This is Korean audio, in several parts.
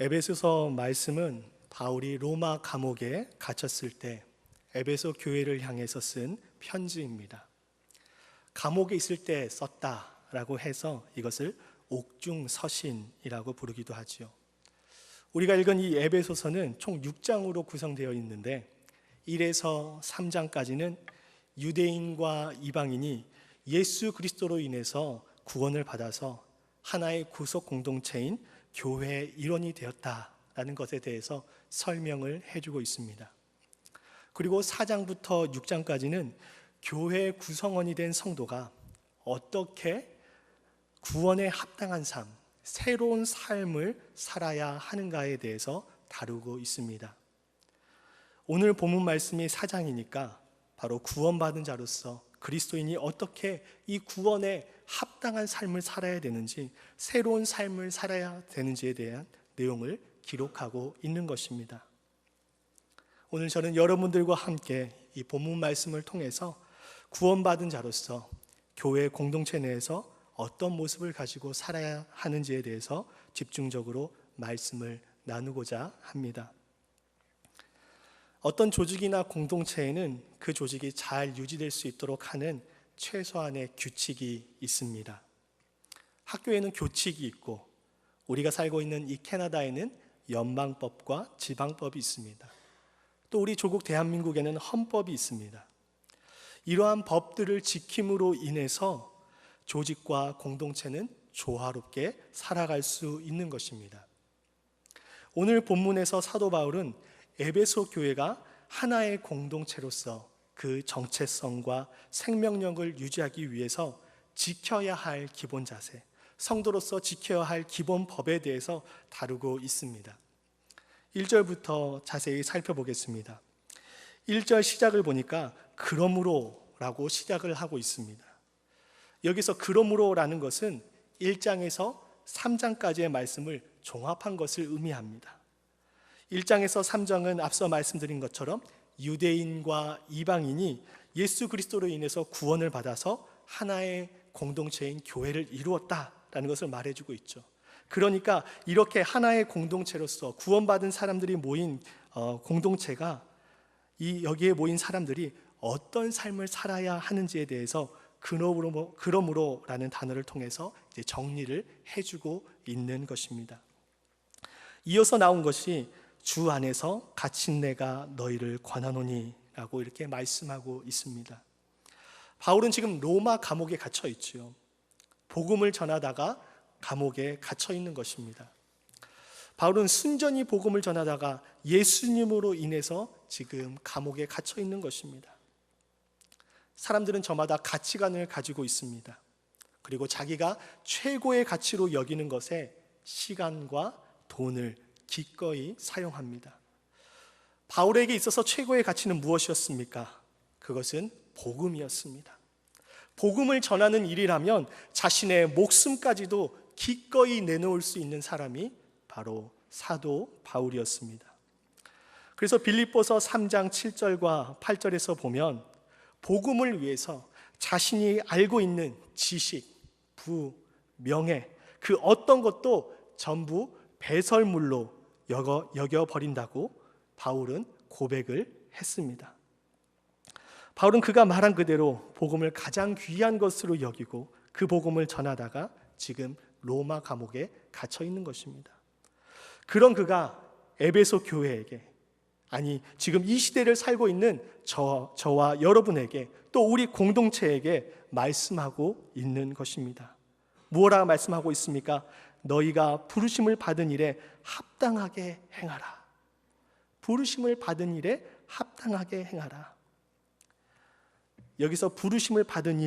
에베소서 말씀은 바울이 로마 감옥에 갇혔을 때 에베소 교회를 향해서 쓴 편지입니다. 감옥에 있을 때 썼다라고 해서 이것을 옥중서신이라고 부르기도 하죠. 우리가 읽은 이 에베소서는 총 6장으로 구성되어 있는데 1에서 3장까지는 유대인과 이방인이 예수 그리스도로 인해서 구원을 받아서 하나의 구속 공동체인 교회의 일원이 되었다라는 것에 대해서 설명을 해주고 있습니다. 그리고 4장부터 6장까지는 교회 구성원이 된 성도가 어떻게 구원에 합당한 삶, 새로운 삶을 살아야 하는가에 대해서 다루고 있습니다. 오늘 본문 말씀이 4장이니까 바로 구원받은 자로서 그리스도인이 어떻게 이 구원에 합당한 삶을 살아야 되는지, 새로운 삶을 살아야 되는지에 대한 내용을 기록하고 있는 것입니다. 오늘 저는 여러분들과 함께 이 본문 말씀을 통해서 구원받은 자로서 교회 공동체 내에서 어떤 모습을 가지고 살아야 하는지에 대해서 집중적으로 말씀을 나누고자 합니다. 어떤 조직이나 공동체에는 그 조직이 잘 유지될 수 있도록 하는 최소한의 규칙이 있습니다. 학교에는 교칙이 있고 우리가 살고 있는 이 캐나다에는 연방법과 지방법이 있습니다. 또 우리 조국 대한민국에는 헌법이 있습니다. 이러한 법들을 지킴으로 인해서 조직과 공동체는 조화롭게 살아갈 수 있는 것입니다. 오늘 본문에서 사도 바울은 에베소 교회가 하나의 공동체로서 그 정체성과 생명력을 유지하기 위해서 지켜야 할 기본 자세, 성도로서 지켜야 할 기본 법에 대해서 다루고 있습니다. 1절부터 자세히 살펴보겠습니다. 1절 시작을 보니까 그러므로 라고 시작을 하고 있습니다. 여기서 그러므로 라는 것은 1장에서 3장까지의 말씀을 종합한 것을 의미합니다. 1장에서 3장은 앞서 말씀드린 것처럼 유대인과 이방인이 예수 그리스도로 인해서 구원을 받아서 하나의 공동체인 교회를 이루었다라는 것을 말해주고 있죠. 그러니까 이렇게 하나의 공동체로서 구원받은 사람들이 모인 공동체가 여기에 모인 사람들이 어떤 삶을 살아야 하는지에 대해서 그러므로라는 단어를 통해서 이제 정리를 해주고 있는 것입니다. 이어서 나온 것이 주 안에서 갇힌 내가 너희를 권하노니 라고 이렇게 말씀하고 있습니다. 바울은 지금 로마 감옥에 갇혀 있죠. 복음을 전하다가 감옥에 갇혀 있는 것입니다. 바울은 순전히 복음을 전하다가 예수님으로 인해서 지금 감옥에 갇혀 있는 것입니다. 사람들은 저마다 가치관을 가지고 있습니다. 그리고 자기가 최고의 가치로 여기는 것에 시간과 돈을 기꺼이 사용합니다. 바울에게 있어서 최고의 가치는 무엇이었습니까? 그것은 복음이었습니다. 복음을 전하는 일이라면 자신의 목숨까지도 기꺼이 내놓을 수 있는 사람이 바로 사도 바울이었습니다. 그래서 빌립보서 3장 7절과 8절에서 보면 복음을 위해서 자신이 알고 있는 지식, 부, 명예, 그 어떤 것도 전부 배설물로 여겨버린다고 바울은 고백을 했습니다. 바울은 그가 말한 그대로 복음을 가장 귀한 것으로 여기고 그 복음을 전하다가 지금 로마 감옥에 갇혀 있는 것입니다. 그런 그가 에베소 교회에게, 아니 지금 이 시대를 살고 있는 저와 여러분에게, 또 우리 공동체에게 말씀하고 있는 것입니다. 무엇라 말씀하고 있습니까? 너희가 부르심을 받은 일에 합당하게 행하라. 부르심을 받은 일에 합당하게 행하라. 여기서 부르심을 받은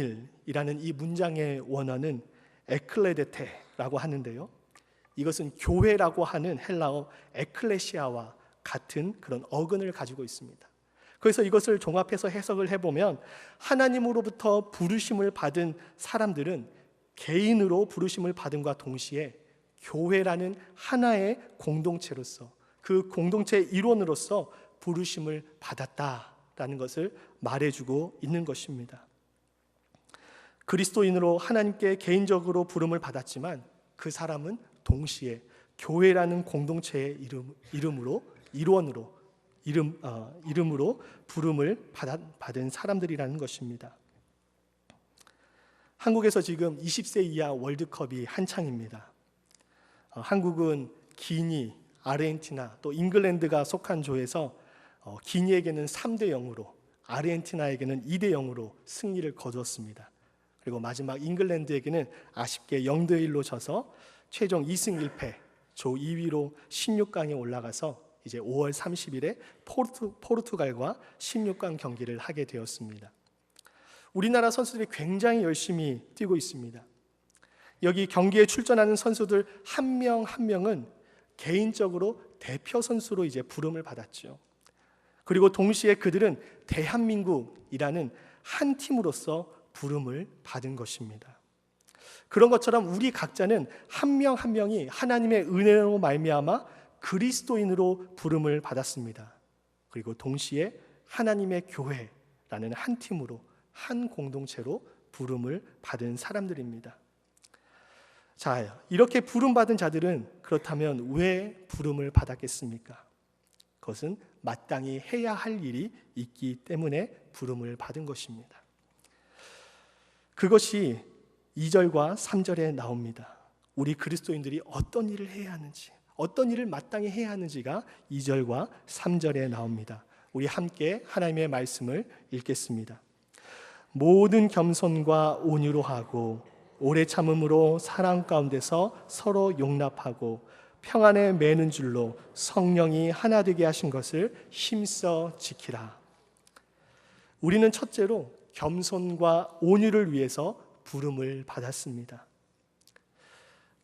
일이라는 이 문장의 원어는 에클레데테라고 하는데요, 이것은 교회라고 하는 헬라어 에클레시아와 같은 그런 어근을 가지고 있습니다. 그래서 이것을 종합해서 해석을 해보면 하나님으로부터 부르심을 받은 사람들은 개인으로 부르심을 받음과 동시에 교회라는 하나의 공동체로서, 그 공동체의 일원으로서 부르심을 받았다라는 것을 말해주고 있는 것입니다. 그리스도인으로 하나님께 개인적으로 부름을 받았지만 그 사람은 동시에 교회라는 공동체의 일원으로 이름으로 부름을 받은 사람들이라는 것입니다. 한국에서 지금 20세 이하 월드컵이 한창입니다. 한국은 기니, 아르헨티나, 또 잉글랜드가 속한 조에서 기니에게는 3대 0으로, 아르헨티나에게는 2대 0으로 승리를 거두었습니다. 그리고 마지막 잉글랜드에게는 아쉽게 0대 1로 져서 최종 2승 1패, 조 2위로 16강에 올라가서 이제 5월 30일에 포르투갈과 16강 경기를 하게 되었습니다. 우리나라 선수들이 굉장히 열심히 뛰고 있습니다. 여기 경기에 출전하는 선수들 한 명 한 명은 개인적으로 대표 선수로 이제 부름을 받았죠. 그리고 동시에 그들은 대한민국이라는 한 팀으로서 부름을 받은 것입니다. 그런 것처럼 우리 각자는 한 명 한 명이 하나님의 은혜로 말미암아 그리스도인으로 부름을 받았습니다. 그리고 동시에 하나님의 교회라는 한 팀으로, 한 공동체로 부름을 받은 사람들입니다. 자, 이렇게 부름받은 자들은 그렇다면 왜 부름을 받았겠습니까? 그것은 마땅히 해야 할 일이 있기 때문에 부름을 받은 것입니다. 그것이 2절과 3절에 나옵니다. 우리 그리스도인들이 어떤 일을 해야 하는지, 어떤 일을 마땅히 해야 하는지가 2절과 3절에 나옵니다. 우리 함께 하나님의 말씀을 읽겠습니다. 모든 겸손과 온유로 하고 오래 참음으로 사랑 가운데서 서로 용납하고 평안에 매는 줄로 성령이 하나 되게 하신 것을 힘써 지키라. 우리는 첫째로 겸손과 온유를 위해서 부름을 받았습니다.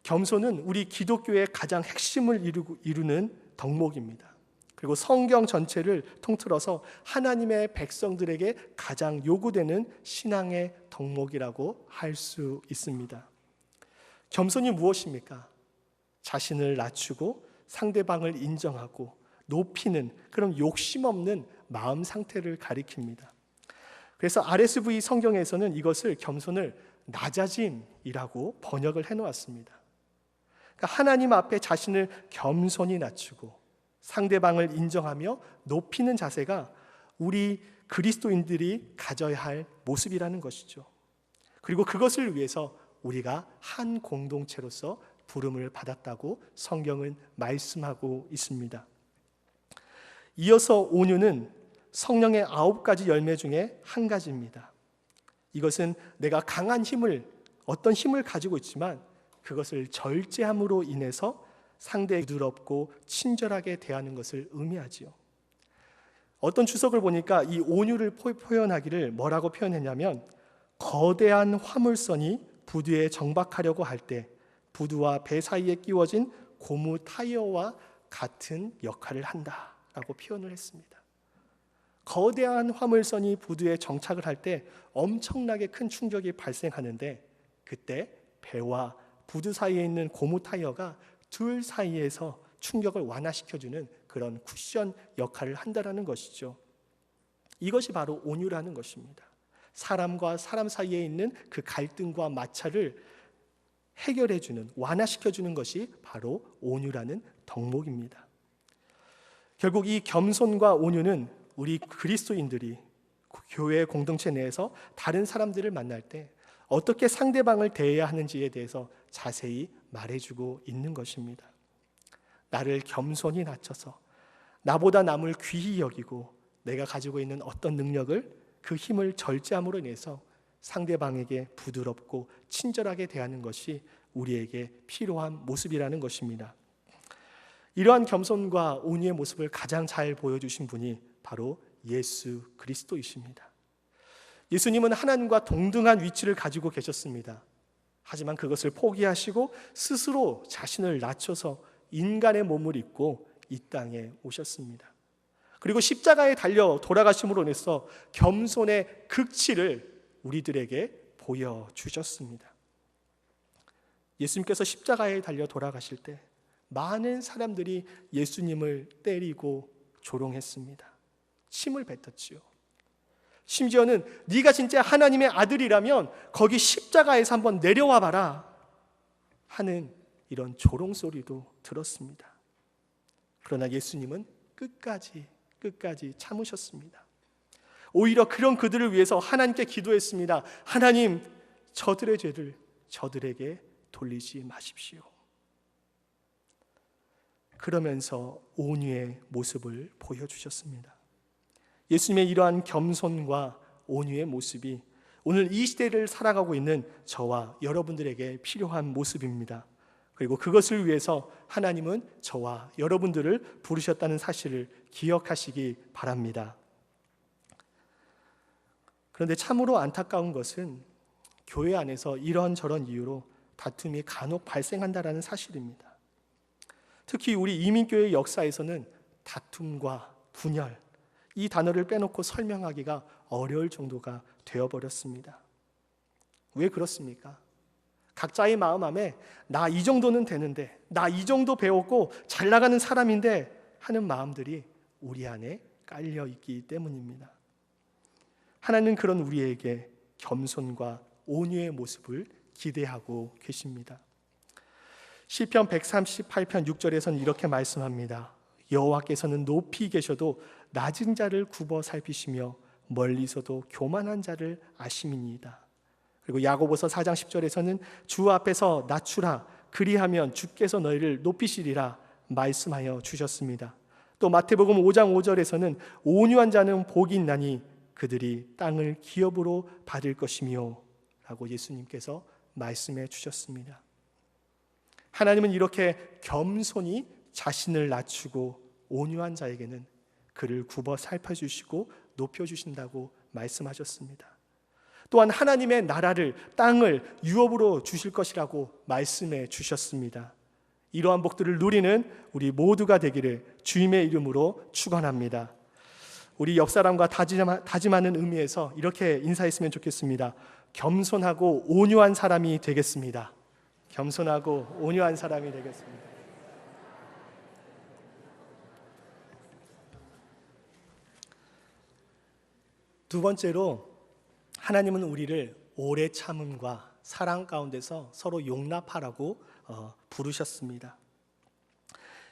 겸손은 우리 기독교의 가장 핵심을 이루는 덕목입니다. 그리고 성경 전체를 통틀어서 하나님의 백성들에게 가장 요구되는 신앙의 덕목이라고 할 수 있습니다. 겸손이 무엇입니까? 자신을 낮추고 상대방을 인정하고 높이는 그런 욕심 없는 마음 상태를 가리킵니다. 그래서 RSV 성경에서는 이것을 겸손을 낮아짐이라고 번역을 해놓았습니다. 그러니까 하나님 앞에 자신을 겸손히 낮추고 상대방을 인정하며 높이는 자세가 우리 그리스도인들이 가져야 할 모습이라는 것이죠. 그리고 그것을 위해서 우리가 한 공동체로서 부름을 받았다고 성경은 말씀하고 있습니다. 이어서 온유는 성령의 9가지 열매 중에 한 가지입니다. 이것은 내가 강한 힘을, 어떤 힘을 가지고 있지만 그것을 절제함으로 인해서 상대에 부드럽고 친절하게 대하는 것을 의미하지요. 어떤 주석을 보니까 이 온유를 표현하기를 뭐라고 표현했냐면, 거대한 화물선이 부두에 정박하려고 할 때 부두와 배 사이에 끼워진 고무 타이어와 같은 역할을 한다라고 표현을 했습니다. 거대한 화물선이 부두에 정착을 할 때 엄청나게 큰 충격이 발생하는데, 그때 배와 부두 사이에 있는 고무 타이어가 둘 사이에서 충격을 완화시켜주는 그런 쿠션 역할을 한다는 것이죠. 이것이 바로 온유라는 것입니다. 사람과 사람 사이에 있는 그 갈등과 마찰을 해결해주는, 완화시켜주는 것이 바로 온유라는 덕목입니다. 결국 이 겸손과 온유는 우리 그리스도인들이 교회 공동체 내에서 다른 사람들을 만날 때 어떻게 상대방을 대해야 하는지에 대해서 자세히 말해주고 있는 것입니다. 나를 겸손히 낮춰서 나보다 남을 귀히 여기고 내가 가지고 있는 어떤 능력을, 그 힘을 절제함으로 인해서 상대방에게 부드럽고 친절하게 대하는 것이 우리에게 필요한 모습이라는 것입니다. 이러한 겸손과 온유의 모습을 가장 잘 보여주신 분이 바로 예수 그리스도이십니다. 예수님은 하나님과 동등한 위치를 가지고 계셨습니다. 하지만 그것을 포기하시고 스스로 자신을 낮춰서 인간의 몸을 입고 이 땅에 오셨습니다. 그리고 십자가에 달려 돌아가심으로 인해서 겸손의 극치를 우리들에게 보여주셨습니다. 예수님께서 십자가에 달려 돌아가실 때 많은 사람들이 예수님을 때리고 조롱했습니다. 침을 뱉었지요. 심지어는 네가 진짜 하나님의 아들이라면 거기 십자가에서 한번 내려와 봐라 하는 이런 조롱소리도 들었습니다. 그러나 예수님은 끝까지 참으셨습니다. 오히려 그런 그들을 위해서 하나님께 기도했습니다. 하나님, 저들의 죄를 저들에게 돌리지 마십시오. 그러면서 온유의 모습을 보여주셨습니다. 예수님의 이러한 겸손과 온유의 모습이 오늘 이 시대를 살아가고 있는 저와 여러분들에게 필요한 모습입니다. 그리고 그것을 위해서 하나님은 저와 여러분들을 부르셨다는 사실을 기억하시기 바랍니다. 그런데 참으로 안타까운 것은 교회 안에서 이런저런 이유로 다툼이 간혹 발생한다는 사실입니다. 특히 우리 이민교회 역사에서는 다툼과 분열, 이 단어를 빼놓고 설명하기가 어려울 정도가 되어버렸습니다. 왜 그렇습니까? 각자의 마음 안에 나 이 정도는 되는데, 나 이 정도 배웠고 잘 나가는 사람인데 하는 마음들이 우리 안에 깔려있기 때문입니다. 하나님은 그런 우리에게 겸손과 온유의 모습을 기대하고 계십니다. 시편 138편 6절에서는 이렇게 말씀합니다. 여호와께서는 높이 계셔도 낮은 자를 굽어 살피시며 멀리서도 교만한 자를 아심이니이다. 그리고 야고보서 4장 10절에서는 주 앞에서 낮추라, 그리하면 주께서 너희를 높이시리라 말씀하여 주셨습니다. 또 마태복음 5장 5절에서는 온유한 자는 복이 있나니 그들이 땅을 기업으로 받을 것이며 라고 예수님께서 말씀해 주셨습니다. 하나님은 이렇게 겸손히 자신을 낮추고 온유한 자에게는 그를 굽어 살펴주시고 높여주신다고 말씀하셨습니다. 또한 하나님의 나라를, 땅을 유업으로 주실 것이라고 말씀해 주셨습니다. 이러한 복들을 누리는 우리 모두가 되기를 주님의 이름으로 축원합니다. 우리 옆 사람과 다짐하는 의미에서 이렇게 인사했으면 좋겠습니다. 겸손하고 온유한 사람이 되겠습니다. 겸손하고 온유한 사람이 되겠습니다. 두 번째로 하나님은 우리를 오래 참음과 사랑 가운데서 서로 용납하라고 부르셨습니다.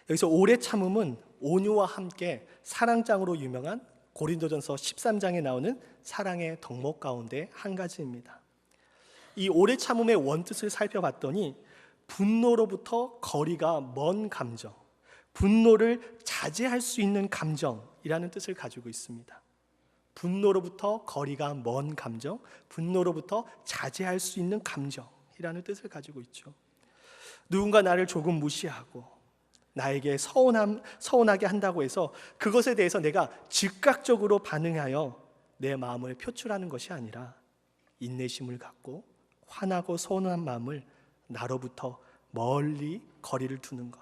여기서 오래 참음은 온유와 함께 사랑장으로 유명한 고린도전서 13장에 나오는 사랑의 덕목 가운데 한 가지입니다. 이 오래 참음의 원뜻을 살펴봤더니 분노로부터 거리가 먼 감정, 분노를 자제할 수 있는 감정이라는 뜻을 가지고 있습니다. 분노로부터 거리가 먼 감정, 분노로부터 자제할 수 있는 감정이라는 뜻을 가지고 있죠. 누군가 나를 조금 무시하고 나에게 서운하게 한다고 해서 그것에 대해서 내가 즉각적으로 반응하여 내 마음을 표출하는 것이 아니라 인내심을 갖고 화나고 서운한 마음을 나로부터 멀리 거리를 두는 것,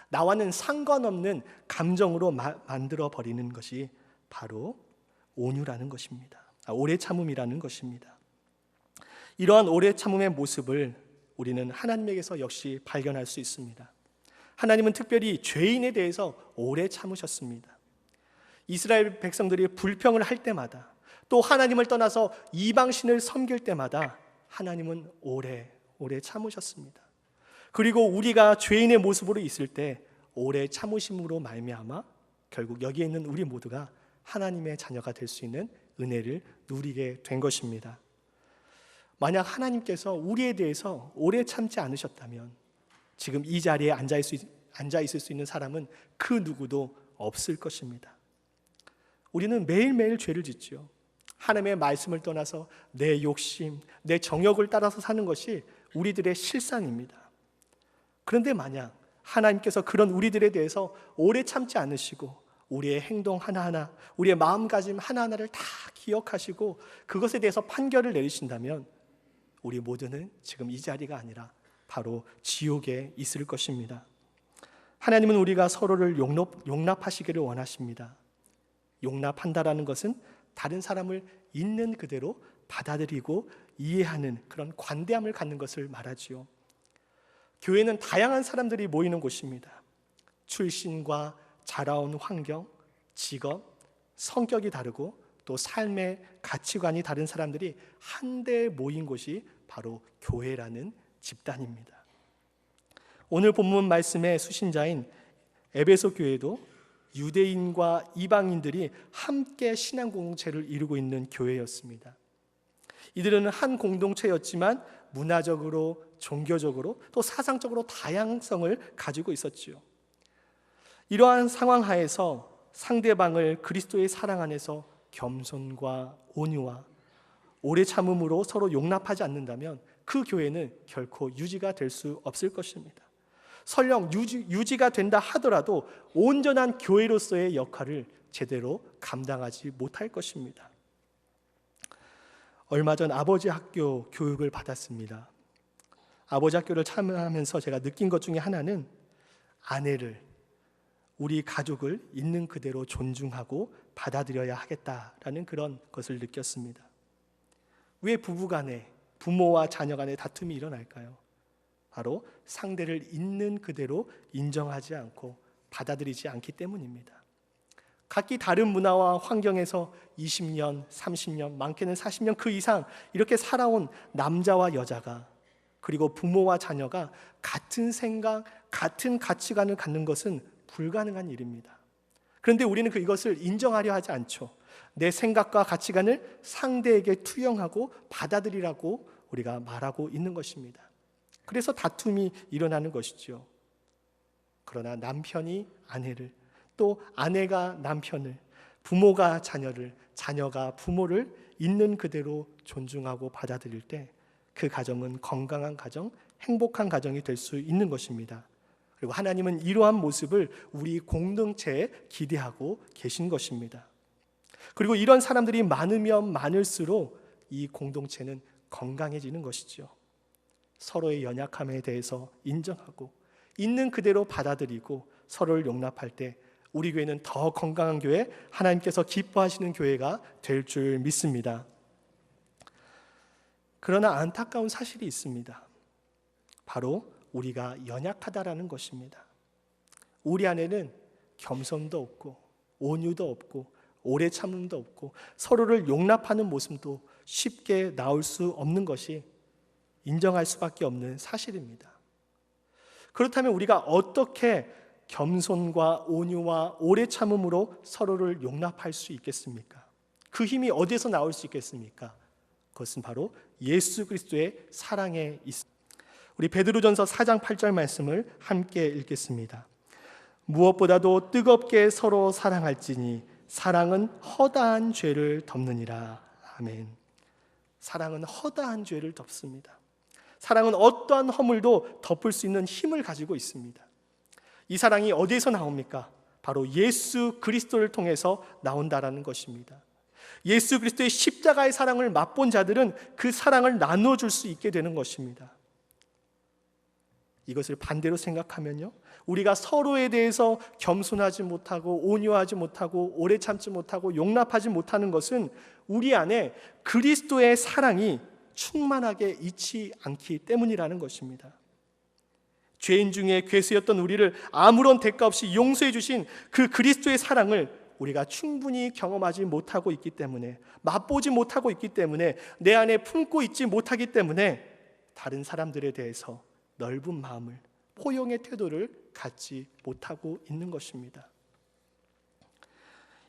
나와는 상관없는 감정으로 만들어 버리는 것이 바로 온유라는 것입니다. 오래 참음이라는 것입니다. 이러한 오래 참음의 모습을 우리는 하나님에게서 역시 발견할 수 있습니다. 하나님은 특별히 죄인에 대해서 오래 참으셨습니다. 이스라엘 백성들이 불평을 할 때마다, 또 하나님을 떠나서 이방신을 섬길 때마다 하나님은 오래 참으셨습니다. 그리고 우리가 죄인의 모습으로 있을 때 오래 참으심으로 말미암아 결국 여기에 있는 우리 모두가 하나님의 자녀가 될 수 있는 은혜를 누리게 된 것입니다. 만약 하나님께서 우리에 대해서 오래 참지 않으셨다면 지금 이 자리에 앉아 있을 수 있는 사람은 그 누구도 없을 것입니다. 우리는 매일매일 죄를 짓죠. 하나님의 말씀을 떠나서 내 욕심, 내 정욕을 따라서 사는 것이 우리들의 실상입니다. 그런데 만약 하나님께서 그런 우리들에 대해서 오래 참지 않으시고 우리의 행동 하나하나, 우리의 마음가짐 하나하나를 다 기억하시고 그것에 대해서 판결을 내리신다면 우리 모두는 지금 이 자리가 아니라 바로 지옥에 있을 것입니다. 하나님은 우리가 서로를 용납하시기를 원하십니다. 용납한다라는 것은 다른 사람을 있는 그대로 받아들이고 이해하는 그런 관대함을 갖는 것을 말하지요. 교회는 다양한 사람들이 모이는 곳입니다. 출신과 자라온 환경, 직업, 성격이 다르고 또 삶의 가치관이 다른 사람들이 한데 모인 곳이 바로 교회라는 집단입니다. 오늘 본문 말씀의 수신자인 에베소 교회도 유대인과 이방인들이 함께 신앙 공동체를 이루고 있는 교회였습니다. 이들은 한 공동체였지만 문화적으로, 종교적으로, 또 사상적으로 다양성을 가지고 있었지요. 이러한 상황 하에서 상대방을 그리스도의 사랑 안에서 겸손과 온유와 오래 참음으로 서로 용납하지 않는다면 그 교회는 결코 유지가 될 수 없을 것입니다. 설령 유지가 된다 하더라도 온전한 교회로서의 역할을 제대로 감당하지 못할 것입니다. 얼마 전 아버지 학교 교육을 받았습니다. 아버지 학교를 참여하면서 제가 느낀 것 중에 하나는 아내를, 우리 가족을 있는 그대로 존중하고 받아들여야 하겠다라는 그런 것을 느꼈습니다. 왜 부부간에, 부모와 자녀 간에 다툼이 일어날까요? 바로 상대를 있는 그대로 인정하지 않고 받아들이지 않기 때문입니다. 각기 다른 문화와 환경에서 20년, 30년, 많게는 40년 그 이상 이렇게 살아온 남자와 여자가, 그리고 부모와 자녀가 같은 생각, 같은 가치관을 갖는 것은 불가능한 일입니다. 그런데 우리는 이것을 인정하려 하지 않죠. 내 생각과 가치관을 상대에게 투영하고 받아들이라고 우리가 말하고 있는 것입니다. 그래서 다툼이 일어나는 것이죠. 그러나 남편이 아내를, 또 아내가 남편을, 부모가 자녀를, 자녀가 부모를 있는 그대로 존중하고 받아들일 때 그 가정은 건강한 가정, 행복한 가정이 될 수 있는 것입니다. 그리고 하나님은 이러한 모습을 우리 공동체에 기대하고 계신 것입니다. 그리고 이런 사람들이 많으면 많을수록 이 공동체는 건강해지는 것이죠. 서로의 연약함에 대해서 인정하고 있는 그대로 받아들이고 서로를 용납할 때 우리 교회는 더 건강한 교회, 하나님께서 기뻐하시는 교회가 될 줄 믿습니다. 그러나 안타까운 사실이 있습니다. 바로 우리가 연약하다라는 것입니다. 우리 안에는 겸손도 없고 온유도 없고 오래 참음도 없고 서로를 용납하는 모습도 쉽게 나올 수 없는 것이 인정할 수밖에 없는 사실입니다. 그렇다면 우리가 어떻게 겸손과 온유와 오래 참음으로 서로를 용납할 수 있겠습니까? 그 힘이 어디에서 나올 수 있겠습니까? 그것은 바로 예수 그리스도의 사랑에 있습니다. 우리 베드로전서 4장 8절 말씀을 함께 읽겠습니다. 무엇보다도 뜨겁게 서로 사랑할지니 사랑은 허다한 죄를 덮느니라. 아멘. 사랑은 허다한 죄를 덮습니다. 사랑은 어떠한 허물도 덮을 수 있는 힘을 가지고 있습니다. 이 사랑이 어디에서 나옵니까? 바로 예수 그리스도를 통해서 나온다라는 것입니다. 예수 그리스도의 십자가의 사랑을 맛본 자들은 그 사랑을 나눠줄 수 있게 되는 것입니다. 이것을 반대로 생각하면요, 우리가 서로에 대해서 겸손하지 못하고 온유하지 못하고 오래 참지 못하고 용납하지 못하는 것은 우리 안에 그리스도의 사랑이 충만하게 있지 않기 때문이라는 것입니다. 죄인 중에 괴수였던 우리를 아무런 대가 없이 용서해 주신 그 그리스도의 사랑을 우리가 충분히 경험하지 못하고 있기 때문에, 맛보지 못하고 있기 때문에, 내 안에 품고 있지 못하기 때문에 다른 사람들에 대해서 넓은 마음을, 포용의 태도를 갖지 못하고 있는 것입니다.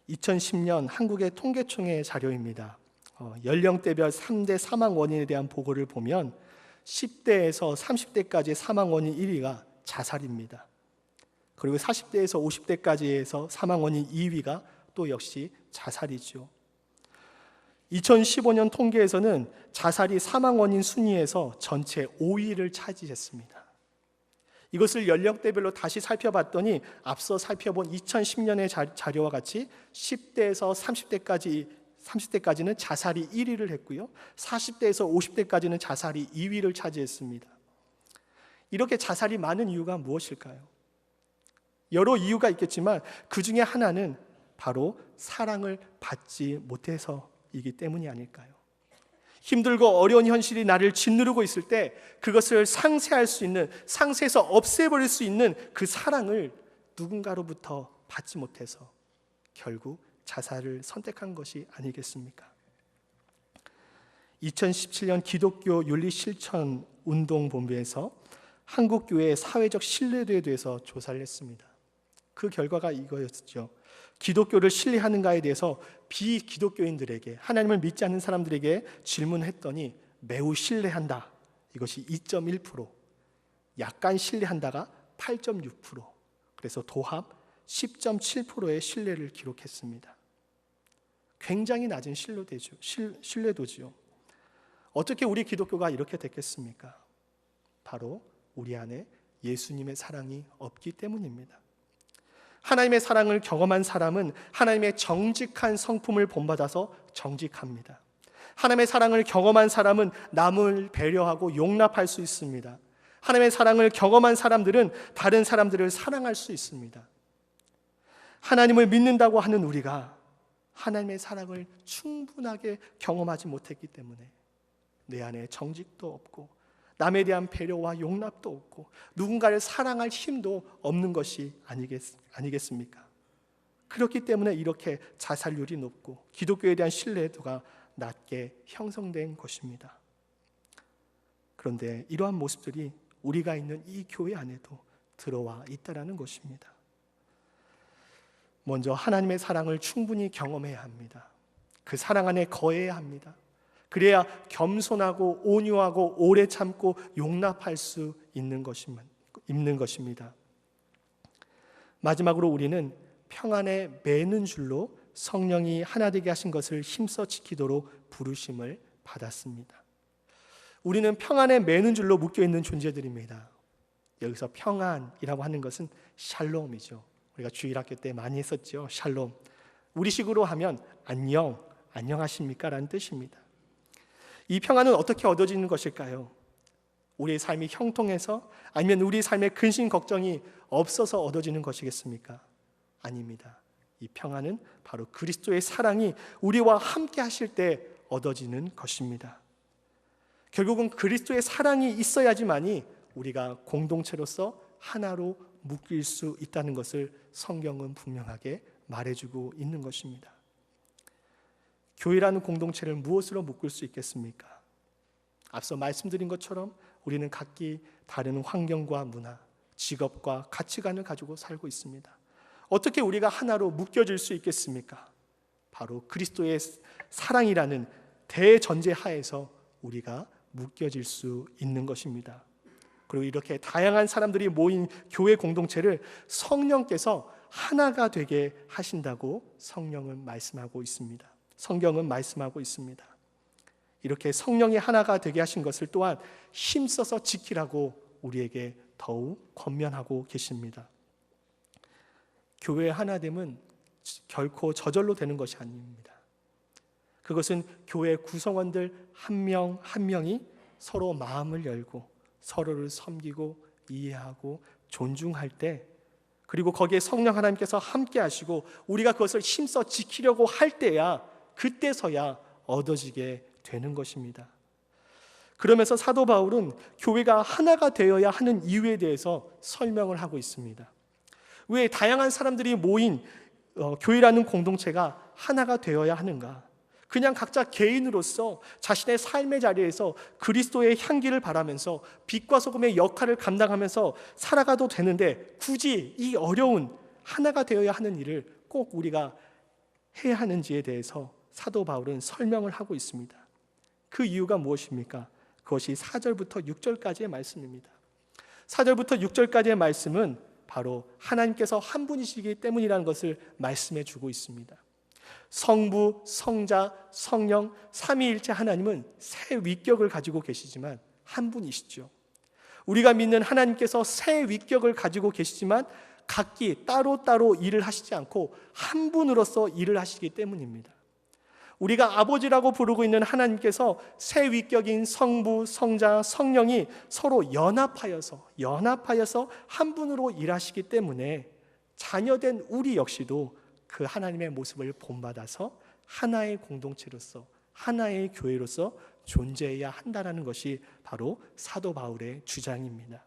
2010년 한국의 통계청의 자료입니다. 연령대별 3대 사망 원인에 대한 보고를 보면 10대에서 30대까지의 사망 원인 1위가 자살입니다. 그리고 40대에서 50대까지에서 사망 원인 2위가 또 역시 자살이죠. 2015년 통계에서는 자살이 사망 원인 순위에서 전체 5위를 차지했습니다. 이것을 연령대별로 다시 살펴봤더니 앞서 살펴본 2010년의 자료와 같이 10대에서 30대까지는 자살이 1위를 했고요, 40대에서 50대까지는 자살이 2위를 차지했습니다. 이렇게 자살이 많은 이유가 무엇일까요? 여러 이유가 있겠지만 그 중에 하나는 바로 사랑을 받지 못해서이기 때문이 아닐까요? 힘들고 어려운 현실이 나를 짓누르고 있을 때 그것을 상쇄할 수 있는, 상쇄해서 없애버릴 수 있는 그 사랑을 누군가로부터 받지 못해서 결국 자살을 선택한 것이 아니겠습니까? 2017년 기독교 윤리실천운동본부에서 한국 교회의 사회적 신뢰도에 대해서 조사를 했습니다. 그 결과가 이거였죠. 기독교를 신뢰하는가에 대해서 비기독교인들에게, 하나님을 믿지 않는 사람들에게 질문했더니 매우 신뢰한다, 이것이 2.1%, 약간 신뢰한다가 8.6%, 그래서 도합 10.7%의 신뢰를 기록했습니다. 굉장히 낮은 신뢰도지요. 어떻게 우리 기독교가 이렇게 됐겠습니까? 바로 우리 안에 예수님의 사랑이 없기 때문입니다. 하나님의 사랑을 경험한 사람은 하나님의 정직한 성품을 본받아서 정직합니다. 하나님의 사랑을 경험한 사람은 남을 배려하고 용납할 수 있습니다. 하나님의 사랑을 경험한 사람들은 다른 사람들을 사랑할 수 있습니다. 하나님을 믿는다고 하는 우리가 하나님의 사랑을 충분하게 경험하지 못했기 때문에 내 안에 정직도 없고 남에 대한 배려와 용납도 없고 누군가를 사랑할 힘도 없는 것이 아니겠습니까? 그렇기 때문에 이렇게 자살률이 높고 기독교에 대한 신뢰도가 낮게 형성된 것입니다. 그런데 이러한 모습들이 우리가 있는 이 교회 안에도 들어와 있다는 것입니다. 먼저 하나님의 사랑을 충분히 경험해야 합니다. 그 사랑 안에 거해야 합니다. 그래야 겸손하고 온유하고 오래 참고 용납할 수 있는 것입니다. 마지막으로 우리는 평안에 매는 줄로 성령이 하나 되게 하신 것을 힘써 지키도록 부르심을 받았습니다. 우리는 평안에 매는 줄로 묶여있는 존재들입니다. 여기서 평안이라고 하는 것은 샬롬이죠. 우리가 주일학교 때 많이 했었죠. 샬롬. 우리식으로 하면 안녕, 안녕하십니까? 라는 뜻입니다. 이 평안은 어떻게 얻어지는 것일까요? 우리의 삶이 형통해서, 아니면 우리의 삶에 근심 걱정이 없어서 얻어지는 것이겠습니까? 아닙니다. 이 평안은 바로 그리스도의 사랑이 우리와 함께 하실 때 얻어지는 것입니다. 결국은 그리스도의 사랑이 있어야지만이 우리가 공동체로서 하나로 묶일 수 있다는 것을 성경은 분명하게 말해주고 있는 것입니다. 교회라는 공동체를 무엇으로 묶을 수 있겠습니까? 앞서 말씀드린 것처럼 우리는 각기 다른 환경과 문화, 직업과 가치관을 가지고 살고 있습니다. 어떻게 우리가 하나로 묶여질 수 있겠습니까? 바로 그리스도의 사랑이라는 대전제 하에서 우리가 묶여질 수 있는 것입니다. 그리고 이렇게 다양한 사람들이 모인 교회 공동체를 성령께서 하나가 되게 하신다고 성경은 말씀하고 있습니다. 이렇게 성령이 하나가 되게 하신 것을 또한 힘써서 지키라고 우리에게 더욱 권면하고 계십니다. 교회의 하나됨은 결코 저절로 되는 것이 아닙니다. 그것은 교회 구성원들 한 명 한 명이 서로 마음을 열고 서로를 섬기고 이해하고 존중할 때, 그리고 거기에 성령 하나님께서 함께 하시고 우리가 그것을 힘써 지키려고 할 때야, 그때서야 얻어지게 되는 것입니다. 그러면서 사도 바울은 교회가 하나가 되어야 하는 이유에 대해서 설명을 하고 있습니다. 왜 다양한 사람들이 모인 교회라는 공동체가 하나가 되어야 하는가? 그냥 각자 개인으로서 자신의 삶의 자리에서 그리스도의 향기를 바라면서 빛과 소금의 역할을 감당하면서 살아가도 되는데, 굳이 이 어려운 하나가 되어야 하는 일을 꼭 우리가 해야 하는지에 대해서 사도 바울은 설명을 하고 있습니다. 그 이유가 무엇입니까? 그것이 4절부터 6절까지의 말씀입니다. 4절부터 6절까지의 말씀은 바로 하나님께서 한 분이시기 때문이라는 것을 말씀해 주고 있습니다. 성부, 성자, 성령, 삼위일체 하나님은 세 위격을 가지고 계시지만 한 분이시죠. 우리가 믿는 하나님께서 세 위격을 가지고 계시지만 각기 따로따로 일을 하시지 않고 한 분으로서 일을 하시기 때문입니다. 우리가 아버지라고 부르고 있는 하나님께서 세 위격인 성부, 성자, 성령이 서로 연합하여서 한 분으로 일하시기 때문에 자녀된 우리 역시도 그 하나님의 모습을 본받아서 하나의 공동체로서, 하나의 교회로서 존재해야 한다는 것이 바로 사도 바울의 주장입니다.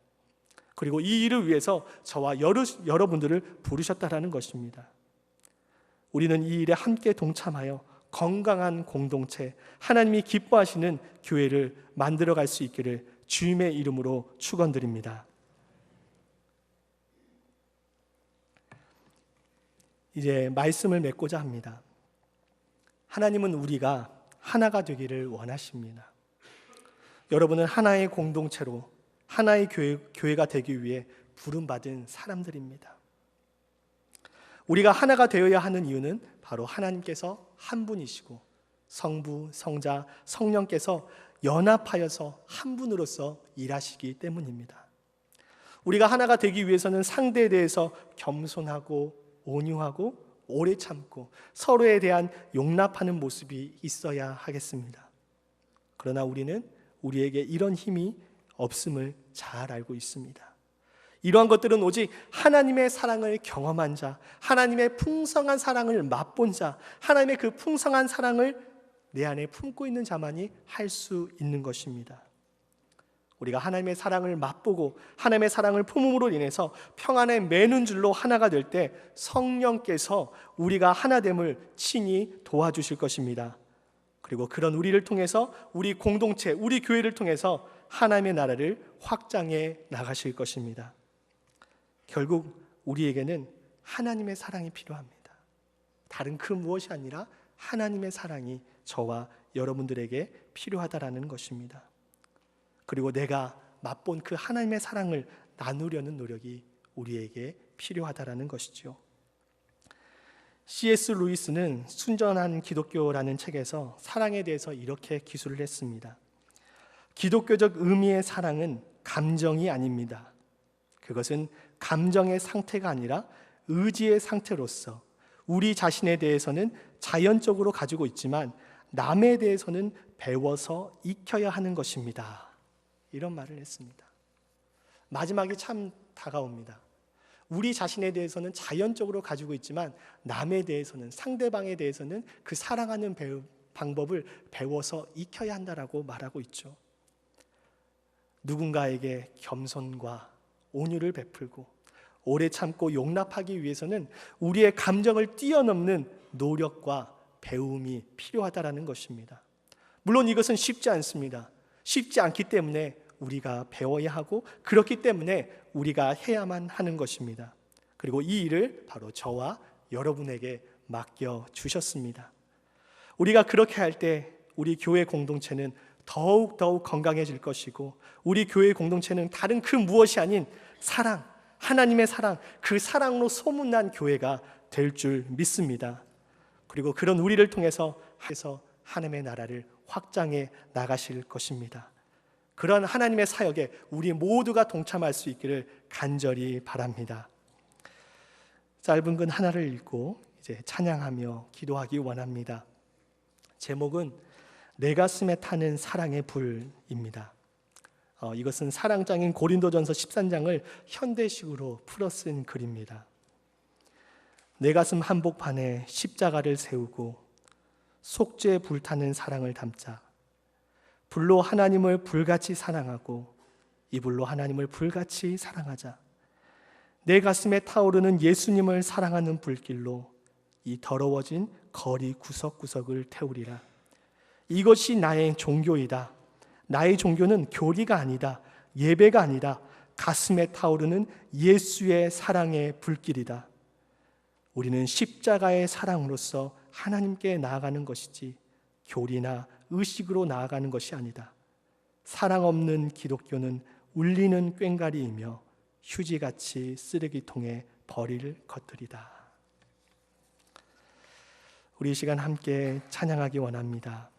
그리고 이 일을 위해서 저와 여러분들을 부르셨다는 것입니다. 우리는 이 일에 함께 동참하여 건강한 공동체, 하나님이 기뻐하시는 교회를 만들어갈 수 있기를 주님의 이름으로 축원드립니다. 이제 말씀을 맺고자 합니다. 하나님은 우리가 하나가 되기를 원하십니다. 여러분은 하나의 공동체로 하나의 교회가 되기 위해 부름받은 사람들입니다. 우리가 하나가 되어야 하는 이유는 바로 하나님께서 한 분이시고 성부, 성자, 성령께서 연합하여서 한 분으로서 일하시기 때문입니다. 우리가 하나가 되기 위해서는 상대에 대해서 겸손하고 온유하고 오래 참고 서로에 대한 용납하는 모습이 있어야 하겠습니다. 그러나 우리는 우리에게 이런 힘이 없음을 잘 알고 있습니다. 이러한 것들은 오직 하나님의 사랑을 경험한 자, 하나님의 풍성한 사랑을 맛본 자, 하나님의 그 풍성한 사랑을 내 안에 품고 있는 자만이 할 수 있는 것입니다. 우리가 하나님의 사랑을 맛보고 하나님의 사랑을 품음으로 인해서 평안에 매는 줄로 하나가 될 때 성령께서 우리가 하나됨을 친히 도와주실 것입니다. 그리고 그런 우리를 통해서 우리 공동체, 우리 교회를 통해서 하나님의 나라를 확장해 나가실 것입니다. 결국 우리에게는 하나님의 사랑이 필요합니다. 다른 그 무엇이 아니라 하나님의 사랑이 저와 여러분들에게 필요하다라는 것입니다. 그리고 내가 맛본 그 하나님의 사랑을 나누려는 노력이 우리에게 필요하다라는 것이죠. C.S. 루이스는 순전한 기독교라는 책에서 사랑에 대해서 이렇게 기술을 했습니다. 기독교적 의미의 사랑은 감정이 아닙니다. 그것은 감정의 상태가 아니라 의지의 상태로서 우리 자신에 대해서는 자연적으로 가지고 있지만 남에 대해서는 배워서 익혀야 하는 것입니다. 이런 말을 했습니다. 마지막이 참 다가옵니다. 우리 자신에 대해서는 자연적으로 가지고 있지만 남에 대해서는, 상대방에 대해서는 그 사랑하는 방법을 배워서 익혀야 한다라고 말하고 있죠. 누군가에게 겸손과 온유를 베풀고 오래 참고 용납하기 위해서는 우리의 감정을 뛰어넘는 노력과 배움이 필요하다라는 것입니다. 물론 이것은 쉽지 않습니다. 쉽지 않기 때문에 우리가 배워야 하고 그렇기 때문에 우리가 해야만 하는 것입니다. 그리고 이 일을 바로 저와 여러분에게 맡겨 주셨습니다. 우리가 그렇게 할 때 우리 교회 공동체는 더욱 건강해질 것이고 우리 교회 공동체는 다른 그 무엇이 아닌 사랑, 하나님의 사랑, 그 사랑으로 소문난 교회가 될 줄 믿습니다. 그리고 그런 우리를 통해서 하나님의 나라를 확장해 나가실 것입니다. 그런 하나님의 사역에 우리 모두가 동참할 수 있기를 간절히 바랍니다. 짧은 글 하나를 읽고 이제 찬양하며 기도하기 원합니다. 제목은 내 가슴에 타는 사랑의 불입니다. 이것은 사랑장인 고린도전서 13장을 현대식으로 풀어 쓴 글입니다. 내 가슴 한복판에 십자가를 세우고 속죄 불타는 사랑을 담자. 불로 하나님을 불같이 사랑하고 이불로 하나님을 불같이 사랑하자. 내 가슴에 타오르는 예수님을 사랑하는 불길로 이 더러워진 거리 구석구석을 태우리라. 이것이 나의 종교이다. 나의 종교는 교리가 아니다. 예배가 아니다. 가슴에 타오르는 예수의 사랑의 불길이다. 우리는 십자가의 사랑으로서 하나님께 나아가는 것이지 교리나 의식으로 나아가는 것이 아니다. 사랑 없는 기독교는 울리는 꽹과리이며 휴지같이 쓰레기통에 버릴 것들이다. 우리 이 시간 함께 찬양하기 원합니다.